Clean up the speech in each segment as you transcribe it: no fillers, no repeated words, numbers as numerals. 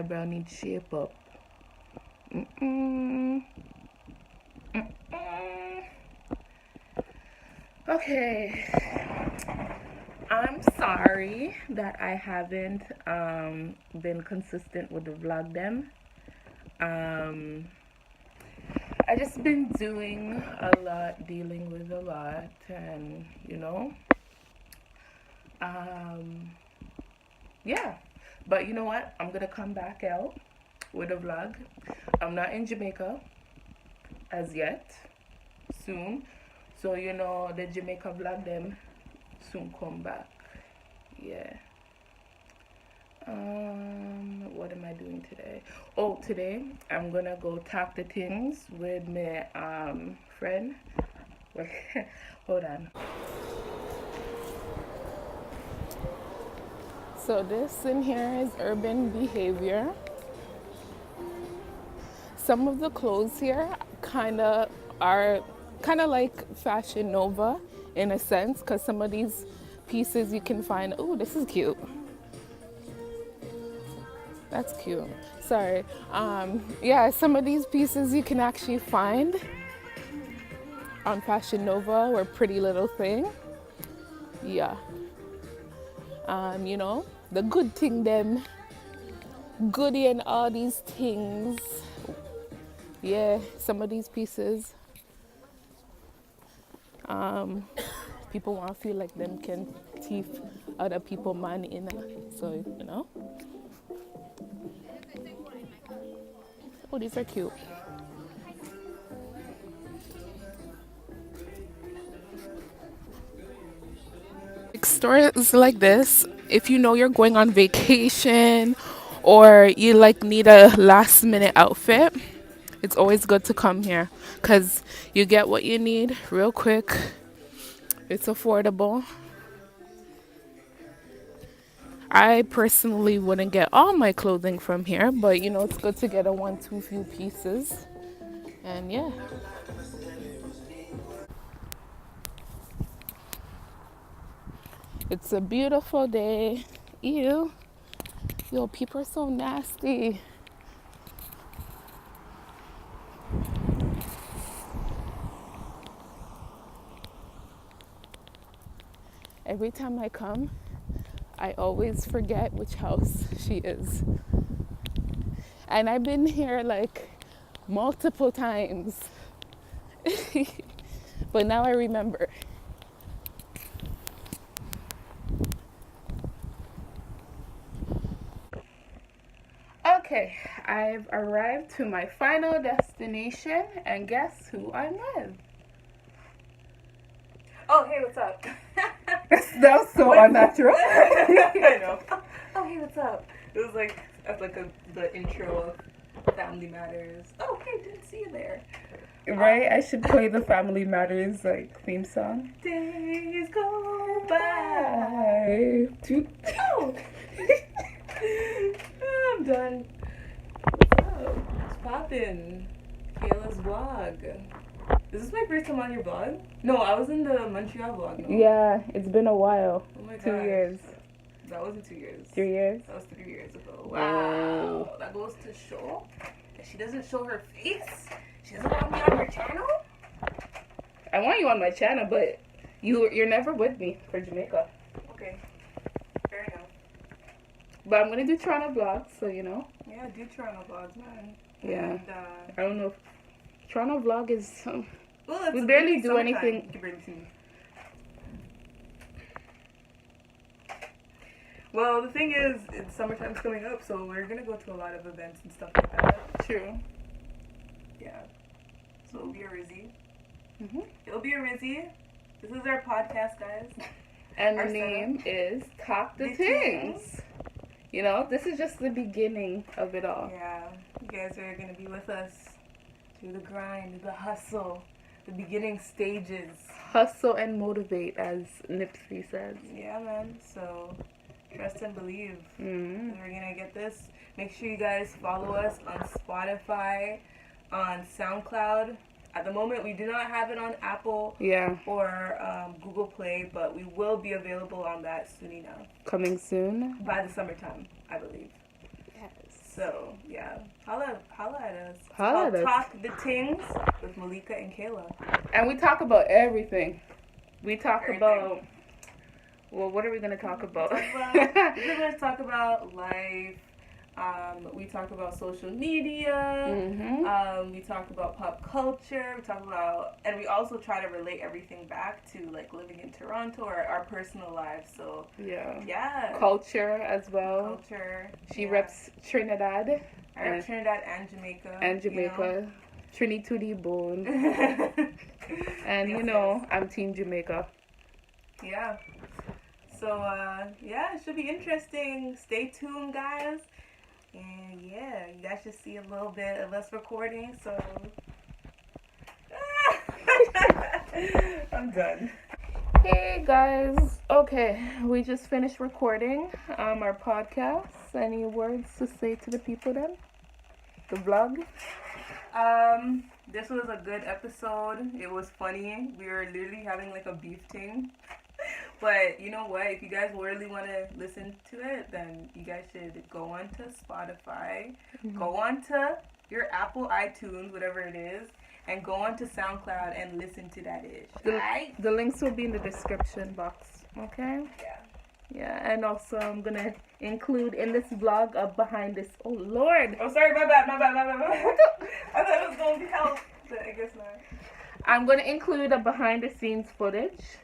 eyebrow needs shape up. Mm-mm. Okay, I'm sorry that I haven't been consistent with the vlog them. Um, I just been doing a lot, dealing with a lot, and um, yeah. But you know what? I'm gonna come back out with a vlog. I'm not in Jamaica as yet. Soon. So the Jamaica vlog them soon come back. Yeah. What am I doing today? Oh, today I'm gonna go talk to Tings with my friend. Wait, hold on. So this in here is urban behavior. Some of the clothes here are kind of like Fashion Nova in a sense, because some of these pieces you can find. Oh, this is cute. That's cute. Sorry. Yeah, some of these pieces you can actually find on Fashion Nova or Pretty Little Thing. Yeah. The good thing them, goody and all these things. Yeah, some of these pieces. People want to feel like them can thief other people money in it. So. Oh, these are cute. Stores like this, if you know you're going on vacation or you like need a last minute outfit, it's always good to come here because you get what you need real quick. It's affordable. I personally wouldn't get all my clothing from here, but it's good to get a one, two, few pieces. And yeah. It's a beautiful day. Ew. Yo, people are so nasty. Every time I come, I always forget which house she is. And I've been here like multiple times. But now I remember. Okay, I've arrived to my final destination, and guess who I'm with? Oh, hey, what's up? That was so unnatural. I know. Oh, hey, what's up? It was like the intro of Family Matters. Oh, hey, didn't see you there. Right? I should play the Family Matters theme song. Days go by. Oh. I'm done. What's up? What's poppin'? Kayla's vlog. Is this my first time on your vlog? No, I was in the Montreal vlog. No? Yeah, it's been a while. Oh my god. 2 years. That wasn't 2 years. 3 years? That was 3 years ago. Wow. That goes to show that she doesn't show her face. She doesn't want me on her channel. I want you on my channel, but you're never with me for Jamaica. Okay. Fair enough. But I'm gonna do Toronto vlogs, so Yeah, do Toronto vlogs, man. Yeah. And, I don't know if Toronto vlog is well, we barely do summertime. anything. You can bring it to me. Well, the thing is, summertime's coming up, so we're gonna go to a lot of events and stuff like that. True. Yeah. So it'll be a Rizzy. Mhm. It'll be a Rizzy. This is our podcast, guys. And Our the name is Talk the The Tings. This is just the beginning of it all. Yeah. You guys are gonna be with us through the grind, the hustle, the beginning stages. Hustle and motivate, as Nipsey says. Yeah, man. So trust and believe. Mm-hmm. We're gonna get this. Make sure you guys follow us on Spotify, on SoundCloud. At the moment, we do not have it on Apple or Google Play, but we will be available on that soon enough. Coming soon. By the summertime, I believe. Yes. So, yeah. Holla at us. Holla at us. Talk the Tings with Malika and Kayla. And we talk about everything. We talk about... Well, what are we going to talk about? We're going to talk about life. We talk about social media. Mm-hmm. We talk about pop culture. We talk about... And we also try to relate everything back to, like, living in Toronto or our personal lives. So, yeah. Culture as well. She reps Trinidad. I rep Trinidad and Jamaica. You know? Trinity Bone. And, you know, I'm Team Jamaica. Yeah. So, it should be interesting. Stay tuned, guys. And, yeah, you guys should see a little bit of us recording, so... I'm done. Hey, guys. Okay, we just finished recording our podcast. Any words to say to the people then? The vlog? This was a good episode. It was funny. We were literally having, like, a beef ting. But you know what? If you guys really want to listen to it, then you guys should go on to Spotify, go on to your Apple iTunes, whatever it is, and go on to SoundCloud and listen to that ish. The links will be in the description box, okay? Yeah. Yeah, and also I'm going to include in this vlog a behind this... Oh, Lord! Oh, sorry, my bad. I thought it was going to be help, but I guess not. I'm going to include a behind the scenes footage.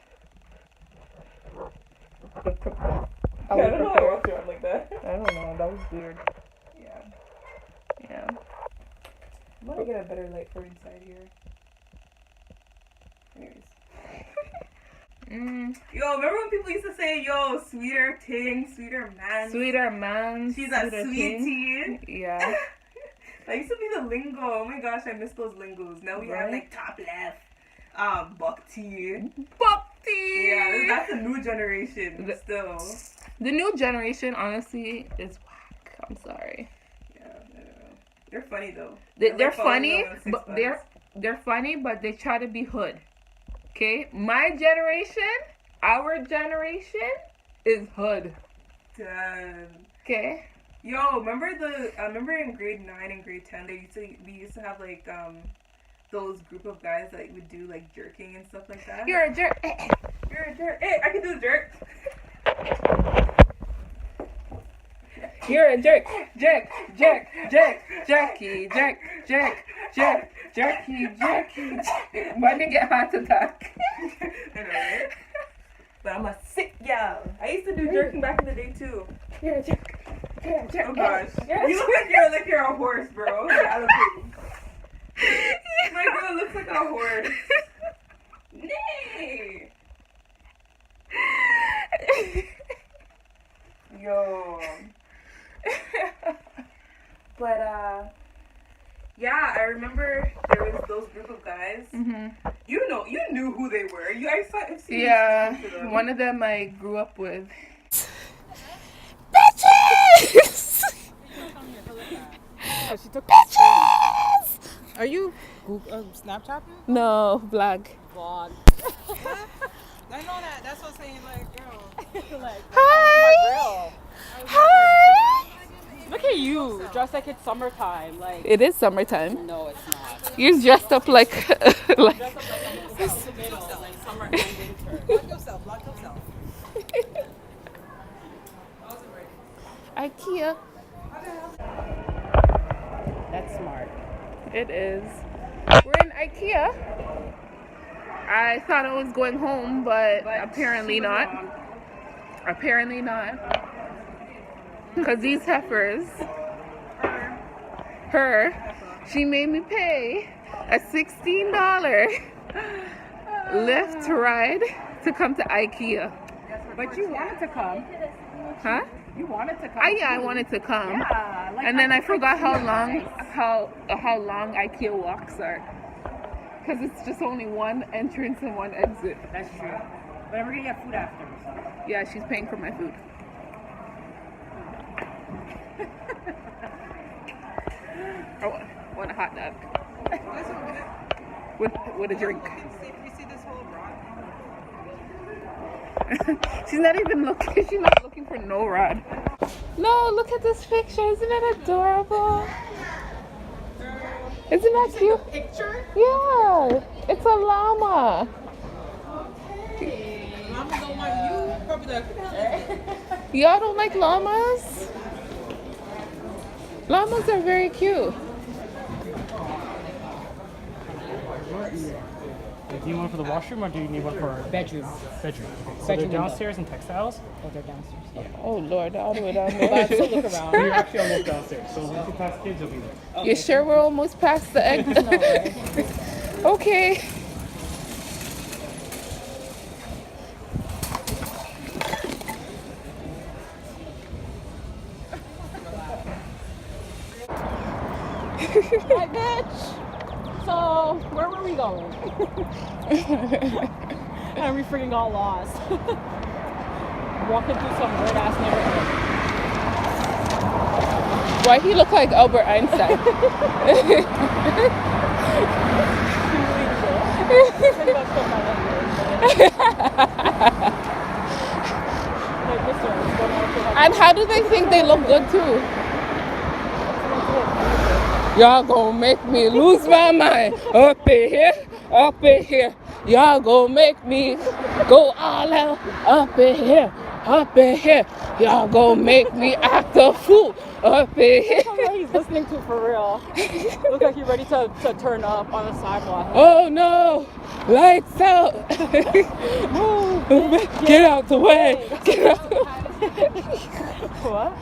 I don't know how I walked around like that. I don't know. That was weird. Yeah. I'm gonna get a better light for inside here. Anyways. Yo, remember when people used to say, yo, sweeter ting, sweeter man? Sweeter man. She's a sweetie. Yeah. That used to be the lingo. Oh my gosh, I miss those lingos. Now we have like top left. Buck tea. Yeah, that's a new generation still. The new generation, honestly, is whack. I'm sorry. Yeah, I don't know. They're funny though. They're funny, but they're funny, but they try to be hood. Okay, my generation, our generation, is hood. Damn. Okay. Yo, remember in grade 9 and grade 10, we used to have like those group of guys that would do like jerking and stuff like that. You're a jerk. You're a jerk. Hey, I can do a jerk. You're a jerk. Jerky. Why did you get heart attack? I know, right? But I'm a sick gal. I used to do jerking back in the day too. You're a jerk. Oh gosh. You look like you're a horse, bro. My girl looks like a horse. Nay. Yo. But yeah, I remember there was those group of guys. Mm-hmm. You knew who they were. I've seen them. One of them I grew up with. Bitches! Oh, she took bitches! Are you Snapchatting? No, vlog. Vlog. I know that. That's what I'm saying. Like, girl. Like, hi! Hi! Look at you, dressed like it's summertime. Like it is summertime. No, it's not. You're dressed up like like. Dressed up like summer and winter. Block yourself. Ikea. That's smart. It is. We're in Ikea. I thought I was going home, but apparently not. Wrong. Apparently not. Because these heifers, she made me pay a $16 Lyft ride to come to Ikea. But you wanted to come. Huh? You wanted to come. Yeah, I wanted to come. Yeah, like, and then I forgot how long Ikea walks are. Because it's just only one entrance and one exit. That's true. But we're gonna get food after. So. Yeah, she's paying for my food. I want a hot dog. With a drink. You see this whole rod? She's not looking for no rod. No, look at this picture. Isn't it adorable? Isn't that cute? Picture? Yeah, it's a llama. Mama don't want you. Probably like, Y'all don't like llamas? Llamas are very cute. Do you want one for the washroom or do you need one for Bedroom. bedroom? So Bedroom they're downstairs in textiles. Oh, they're downstairs. Yeah. Oh Lord, all the way down But there. still look around. You're actually almost downstairs. So once you pass kids, you'll be there. You sure we're almost past the egg? Okay. Hi, bitch. So, where were we going? And we freaking got lost. Walking through some weird ass neighborhood. Why he look like Albert Einstein? And how do they think they look good too? Y'all gonna make me lose my mind up in here, up in here. Y'all gonna make me go all out up in here, up in here. Y'all gonna make me act a fool up in here. I don't know what he's listening to for real. Look like he's ready to turn up on the sidewalk. Oh no, lights out. Get out the way. Get out the way. What?